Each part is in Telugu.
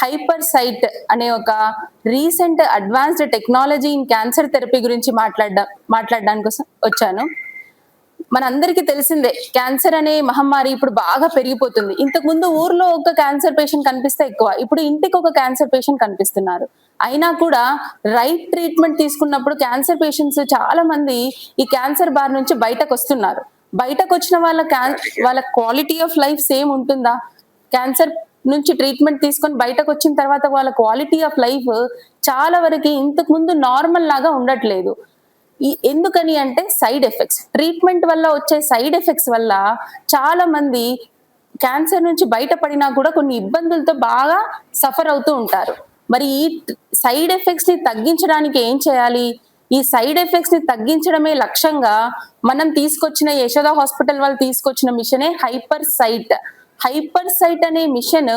హైపర్ సైట్ అనే ఒక recent advanced technology in cancer therapy గురించి మాట్లాడడానికి వచ్చాను. మనందరికీ తెలిసిందే క్యాన్సర్ అనే మహమ్మారి ఇప్పుడు బాగా పెరిగిపోతుంది. ఇంతకు ముందు ఊర్లో ఒక క్యాన్సర్ పేషెంట్ కనిపిస్తే ఎక్కువ, ఇప్పుడు ఇంటికి ఒక క్యాన్సర్ పేషెంట్ కనిపిస్తున్నారు. అయినా కూడా రైట్ ట్రీట్మెంట్ తీసుకున్నప్పుడు క్యాన్సర్ పేషెంట్స్ చాలా మంది ఈ క్యాన్సర్ బారి నుంచి బయటకు వస్తున్నారు. బయటకు వచ్చిన వాళ్ళ క్వాలిటీ ఆఫ్ లైఫ్ సేమ్ ఉంటుందా? క్యాన్సర్ నుంచి ట్రీట్మెంట్ తీసుకొని బయటకు వచ్చిన తర్వాత వాళ్ళ క్వాలిటీ ఆఫ్ లైఫ్ చాలా వరకు ఇంతకు ముందు నార్మల్ లాగా ఉండట్లేదు. ఎందుకని అంటే సైడ్ ఎఫెక్ట్స్, ట్రీట్మెంట్ వల్ల వచ్చే సైడ్ ఎఫెక్ట్స్ వల్ల చాలా మంది క్యాన్సర్ నుంచి బయటపడినా కూడా కొన్ని ఇబ్బందులతో బాగా సఫర్ అవుతూ ఉంటారు. మరి ఈ సైడ్ ఎఫెక్ట్స్ ని తగ్గించడానికి ఏం చేయాలి? ఈ సైడ్ ఎఫెక్ట్స్ ని తగ్గించడమే లక్ష్యంగా మనం తీసుకొచ్చిన యశోద హాస్పిటల్ వాళ్ళు తీసుకొచ్చిన మిషనే హైపర్ సైట్. హైపర్ సైట్ అనే machine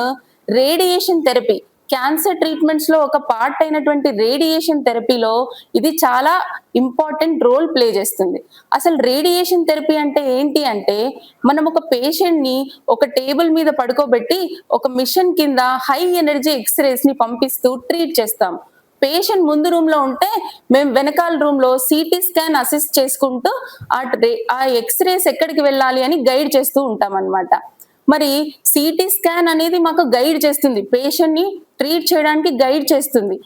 radiation therapy, cancer treatments లో ఒక పార్ట్ అయినటువంటి రేడియేషన్ థెరపీలో ఇది చాలా ఇంపార్టెంట్ రోల్ ప్లే చేస్తుంది. అసలు రేడియేషన్ థెరపీ అంటే ఏంటి అంటే, మనం ఒక పేషెంట్ ని ఒక టేబుల్ మీద పడుకోబెట్టి ఒక మిషన్ కింద హై ఎనర్జీ ఎక్స్రేస్ ని పంపిస్తూ ట్రీట్ చేస్తాం. పేషెంట్ ముందు రూమ్ లో ఉంటే మేము వెనకాల రూమ్ లో సిటీ స్కాన్ అసిస్ట్ చేసుకుంటూ ఆ ఎక్స్రేస్ ఎక్కడికి వెళ్ళాలి అని గైడ్ చేస్తూ ఉంటాం అన్నమాట. మరి సిటీ స్కాన్ అనేది మాకు గైడ్ చేస్తుంది, పేషెంట్ ని ట్రీట్ చేయడానికి గైడ్ చేస్తుంది.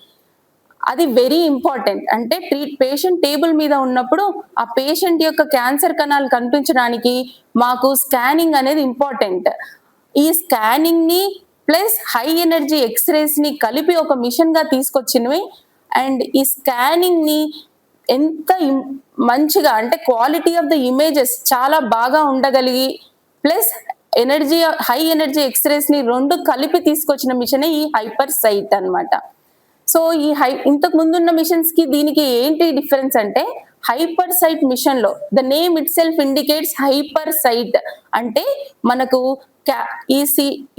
అది వెరీ ఇంపార్టెంట్. అంటే పేషెంట్ టేబుల్ మీద ఉన్నప్పుడు ఆ పేషెంట్ యొక్క క్యాన్సర్ కణాలు కనిపించడానికి మాకు స్కానింగ్ అనేది ఇంపార్టెంట్. ఈ స్కానింగ్ ని ప్లస్ హై ఎనర్జీ ఎక్స్రేస్ ని కలిపి ఒక మిషన్ గా తీసుకొచ్చినవి. అండ్ ఈ స్కానింగ్ ని ఎంత మంచిగా అంటే క్వాలిటీ ఆఫ్ ద ఇమేజెస్ చాలా బాగా ఉండగలిగి ప్లస్ హై ఎనర్జీ ఎక్స్రేస్ ని రెండు కలిపి తీసుకొచ్చిన మిషనే ఈ హైపర్ సైట్ అన్నమాట. సో ఇంతకు ముందున్న మిషన్స్ కి దీనికి ఏంటి డిఫరెన్స్ అంటే, హైపర్ సైట్ మిషన్ లో the name itself indicates HyperSight. అంటే మనకు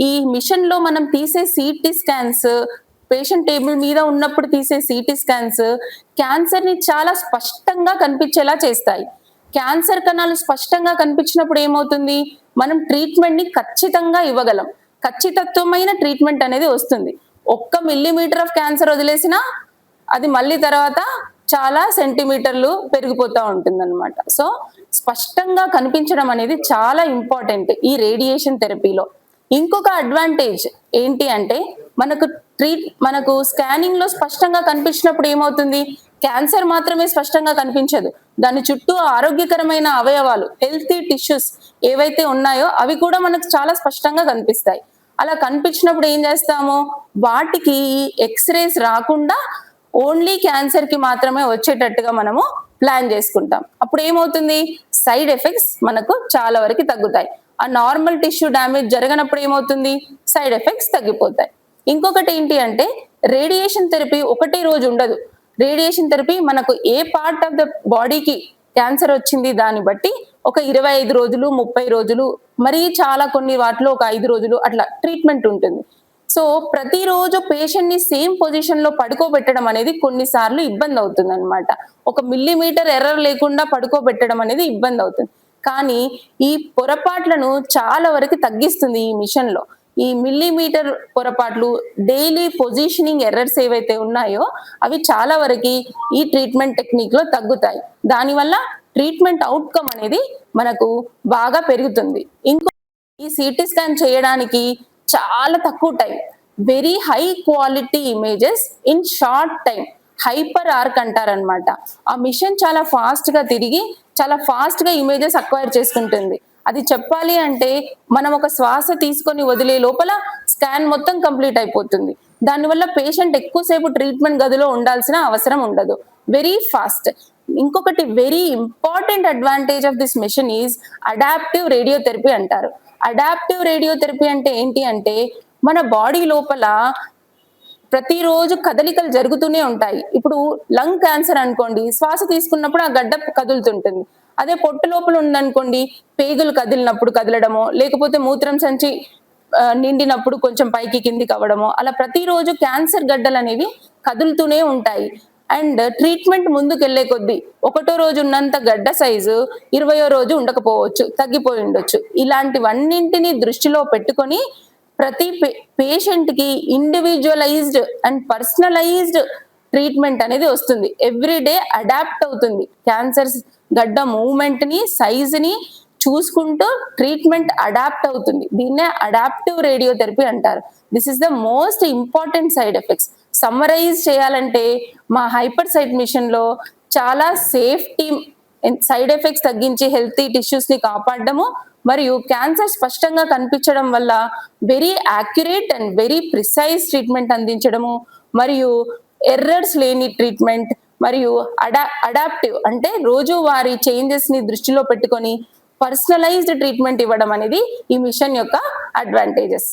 ఈ మిషన్ లో మనం తీసే సిటీ స్కాన్స్, పేషెంట్ టేబుల్ మీద ఉన్నప్పుడు తీసే సిటీ స్కాన్స్ క్యాన్సర్ ని చాలా స్పష్టంగా కనిపించేలా చేస్తాయి. క్యాన్సర్ కణాలు స్పష్టంగా కనిపించినప్పుడు ఏమవుతుంది, మనం ట్రీట్మెంట్ ని ఖచ్చితంగా ఇవ్వగలం. ఖచ్చితత్వమైన ట్రీట్మెంట్ అనేది వస్తుంది. 1 మిల్లీమీటర్ ఆఫ్ క్యాన్సర్ వదిలేసినా అది మళ్ళీ తర్వాత చాలా సెంటీమీటర్లు పెరిగిపోతూ ఉంటుంది అనమాట. సో స్పష్టంగా కనిపించడం అనేది చాలా ఇంపార్టెంట్ ఈ రేడియేషన్ థెరపీలో. ఇంకొక అడ్వాంటేజ్ ఏంటి అంటే, మనకు స్కానింగ్ లో స్పష్టంగా కనిపించినప్పుడు ఏమవుతుంది, క్యాన్సర్ మాత్రమే స్పష్టంగా కనిపించదు, దాని చుట్టూ ఆరోగ్యకరమైన అవయవాలు, హెల్తీ టిష్యూస్ ఏవైతే ఉన్నాయో అవి కూడా మనకు చాలా స్పష్టంగా కనిపిస్తాయి. అలా కనిపించినప్పుడు ఏం చేస్తాము, వాటికి ఎక్స్రేస్ రాకుండా ఓన్లీ క్యాన్సర్ కి మాత్రమే వచ్చేటట్టుగా మనము ప్లాన్ చేసుకుంటాం. అప్పుడు ఏమవుతుంది, సైడ్ ఎఫెక్ట్స్ మనకు చాలా వరకు తగ్గుతాయి. ఆ నార్మల్ టిష్యూ డ్యామేజ్ జరగనప్పుడు ఏమవుతుంది, సైడ్ ఎఫెక్ట్స్ తగ్గిపోతాయి. ఇంకొకటి ఏంటి అంటే, రేడియేషన్ థెరపీ ఒకటే రోజు ఉండదు. రేడియేషన్ థెరపీ మనకు ఏ పార్ట్ ఆఫ్ ద బాడీకి క్యాన్సర్ వచ్చింది దాన్ని బట్టి ఒక 25 రోజులు, 30 రోజులు, మరి చాలా కొన్ని వాటిలో ఒక 5 రోజులు అట్లా ట్రీట్మెంట్ ఉంటుంది. సో ప్రతిరోజు పేషెంట్ ని సేమ్ పొజిషన్ లో పడుకోబెట్టడం అనేది కొన్నిసార్లు ఇబ్బంది అవుతుంది అనమాట. 1 మిల్లీమీటర్ ఎర్రర్ లేకుండా పడుకోబెట్టడం అనేది ఇబ్బంది అవుతుంది. కానీ ఈ పొరపాట్లను చాలా వరకు తగ్గిస్తుంది ఈ మిషన్ లో. ఈ మిల్లీమీటర్ పొరపాట్లు, డైలీ పొజిషనింగ్ ఎర్రర్స్ ఏవైతే ఉన్నాయో అవి చాలా వరకు ఈ ట్రీట్మెంట్ టెక్నిక్ లో తగ్గుతాయి. దానివల్ల ట్రీట్మెంట్ అవుట్కమ్ అనేది మనకు బాగా పెరుగుతుంది. ఈ సిటీ స్కాన్ చేయడానికి చాలా తక్కువ time, very high quality images in short time, hyper arc అంటారనమాట. ఆ మిషన్ చాలా ఫాస్ట్ గా తిరిగి చాలా ఫాస్ట్ గా ఇమేజెస్ అక్వైర్ చేసుకుంటుంది. అది చెప్పాలి అంటే మనం ఒక శ్వాస తీసుకొని వదిలే లోపల స్కాన్ మొత్తం కంప్లీట్ అయిపోతుంది. దానివల్ల పేషెంట్ ఎక్కువసేపు ట్రీట్మెంట్ గదిలో ఉండాల్సిన అవసరం ఉండదు, వెరీ ఫాస్ట్. ఇంకొకటి very important advantage of this machine is adaptive radiotherapy అంటారు. అడాప్టివ్ రేడియోథెరపీ అంటే ఏంటి అంటే, మన బాడీ లోపల ప్రతిరోజు కదలికలు జరుగుతూనే ఉంటాయి. ఇప్పుడు లంగ్ క్యాన్సర్ అనుకోండి, శ్వాస తీసుకున్నప్పుడు ఆ గడ్డ కదులుతుంటుంది. అదే పొట్టు లోపల ఉందనుకోండి, పేగులు కదిలినప్పుడు కదలడమో, లేకపోతే మూత్రం సంచి నిండినప్పుడు కొంచెం పైకి కిందికి అవ్వడమో, అలా ప్రతిరోజు క్యాన్సర్ గడ్డలు అనేవి కదులుతూనే ఉంటాయి. అండ్ ట్రీట్మెంట్ ముందుకెళ్లే కొద్దీ 1వ రోజు ఉన్నంత గడ్డ సైజు 20వ రోజు ఉండకపోవచ్చు, తగ్గిపోయి ఉండొచ్చు. ఇలాంటివన్నింటినీ దృష్టిలో పెట్టుకొని ప్రతి పేషెంట్ కి ఇండివిజువలైజ్డ్ అండ్ పర్సనలైజ్డ్ ట్రీట్మెంట్ అనేది వస్తుంది. ఎవ్రీడే అడాప్ట్ అవుతుంది. క్యాన్సర్ గడ్డ మూవ్మెంట్ ని, సైజ్ ని చూసుకుంటూ ట్రీట్మెంట్ అడాప్ట్ అవుతుంది. దీన్నే అడాప్టివ్ రేడియోథెరపీ అంటారు. This is the most important side effects. Summarise చేయాలంటే మా హైపర్ సైట్ మిషన్ లో చాలా సేఫ్టీ, సైడ్ ఎఫెక్ట్స్ తగ్గించి హెల్తీ టిష్యూస్ ని కాపాడడము, మరియు క్యాన్సర్ స్పష్టంగా కనిపించడం వల్ల very accurate and very precise treatment అందించడము, మరియు ఎర్రర్స్ లేని ట్రీట్మెంట్, మరియు అడాప్టివ్ అంటే రోజువారీ చేంజెస్ ని దృష్టిలో పెట్టుకొని పర్సనలైజ్డ్ ట్రీట్మెంట్ ఇవ్వడం అనేది ఈ మిషన్ యొక్క అడ్వాంటేజెస్.